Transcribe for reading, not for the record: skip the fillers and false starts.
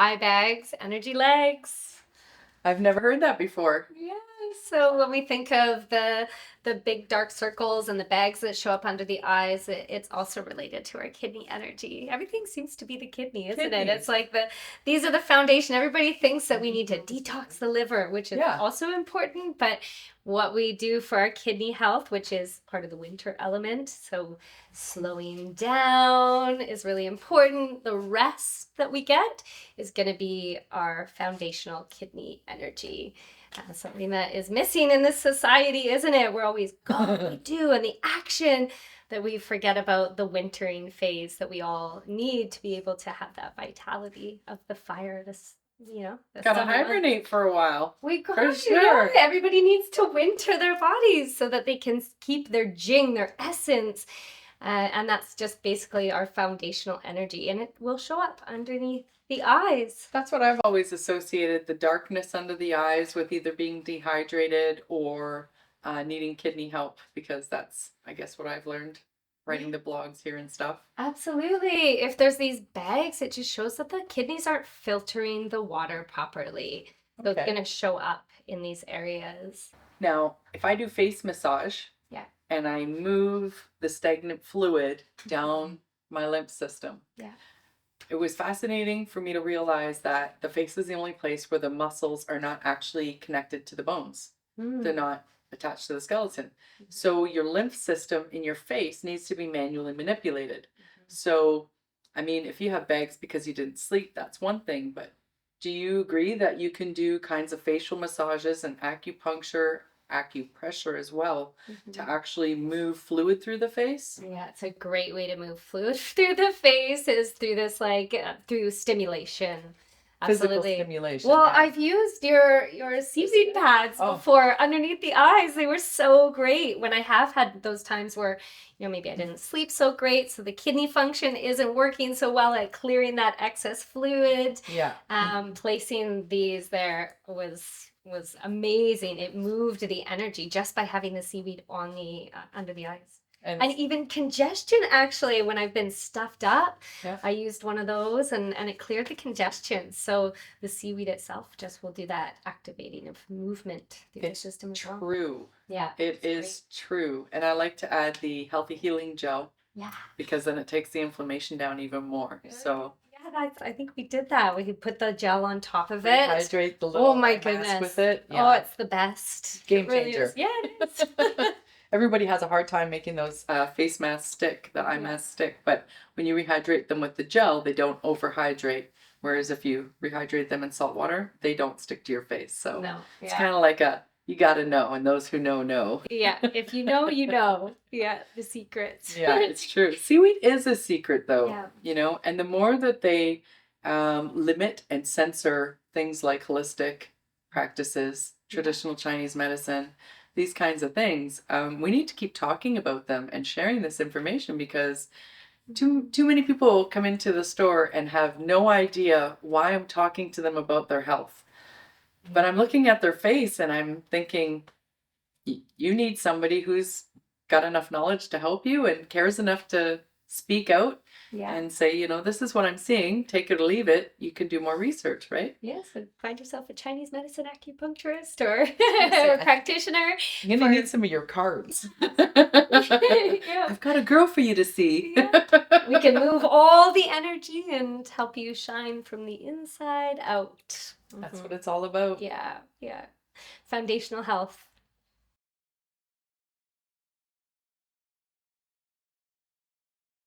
eye bags, energy legs. I've never heard that before. Yeah. So when we think of the big dark circles and the bags that show up under the eyes, it's also related to our kidney energy. Everything seems to be the kidney, isn't it? It's like these are the foundation. Everybody thinks that we need to detox the liver, which is also important, but what we do for our kidney health, which is part of the winter element, so slowing down is really important. The rest that we get is going to be our foundational kidney energy. Something that is missing in this society, isn't it? We're always go, we do, and the action that we forget about the wintering phase that we all need to be able to have that vitality of the fire. This, gotta hibernate for a while. We got sure. Everybody needs to winter their bodies so that they can keep their jing, their essence. And that's just basically our foundational energy, and it will show up underneath the eyes. That's what I've always associated the darkness under the eyes with either being dehydrated or needing kidney help, because that's, I guess, what I've learned writing the blogs here and stuff. Absolutely. If there's these bags, it just shows that the kidneys aren't filtering the water properly. So it's going to show up in these areas. Now, if I do face massage, and I move the stagnant fluid down my lymph system. Yeah. It was fascinating for me to realize that the face is the only place where the muscles are not actually connected to the bones. They're not attached to the skeleton. So your lymph system in your face needs to be manually manipulated. So, I mean, if you have bags because you didn't sleep, that's one thing. But do you agree that you can do kinds of facial massages and acupuncture, acupressure as well, to actually move fluid through the face? Yeah, it's a great way to move fluid through the face is through this through stimulation. Absolutely. Physical stimulation. Well, I've used your seaweed pads before underneath the eyes. They were so great when I have had those times where, maybe I didn't sleep so great, so the kidney function isn't working so well at clearing that excess fluid. Yeah. Placing these there was amazing. It moved the energy just by having the seaweed on the under the eyes. And even congestion, actually, when I've been stuffed up, I used one of those and it cleared the congestion. So the seaweed itself just will do that activating of movement through the system as well. True. Yeah. It is true. And I like to add the healthy healing gel. Yeah. Because then it takes the inflammation down even more. Good. So I think we did that. We could put the gel on top of it. Hydrate the little mask with it. Yeah. Oh, it's the best. Game changer. Yeah, it is. Everybody has a hard time making those face masks stick, the eye masks stick. But when you rehydrate them with the gel, they don't overhydrate. Whereas if you rehydrate them in salt water, they don't stick to your face. So it's kind of like you got to know. And those who know. Yeah. If you know, you know. Yeah. The secrets. Yeah, it's true. Seaweed is a secret, though. Yeah. And the more that they limit and censor things like holistic practices, traditional Chinese medicine, these kinds of things, we need to keep talking about them and sharing this information, because too many people come into the store and have no idea why I'm talking to them about their health. But I'm looking at their face and I'm thinking, you need somebody who's got enough knowledge to help you and cares enough to speak out and say, this is what I'm seeing, take it or leave it. You can do more research, right? Yes, and find yourself a Chinese medicine acupuncturist or a practitioner. You're going to need some of your cards. I've got a girl for you to see. We can move all the energy and help you shine from the inside out. That's what it's all about. Yeah. Foundational health.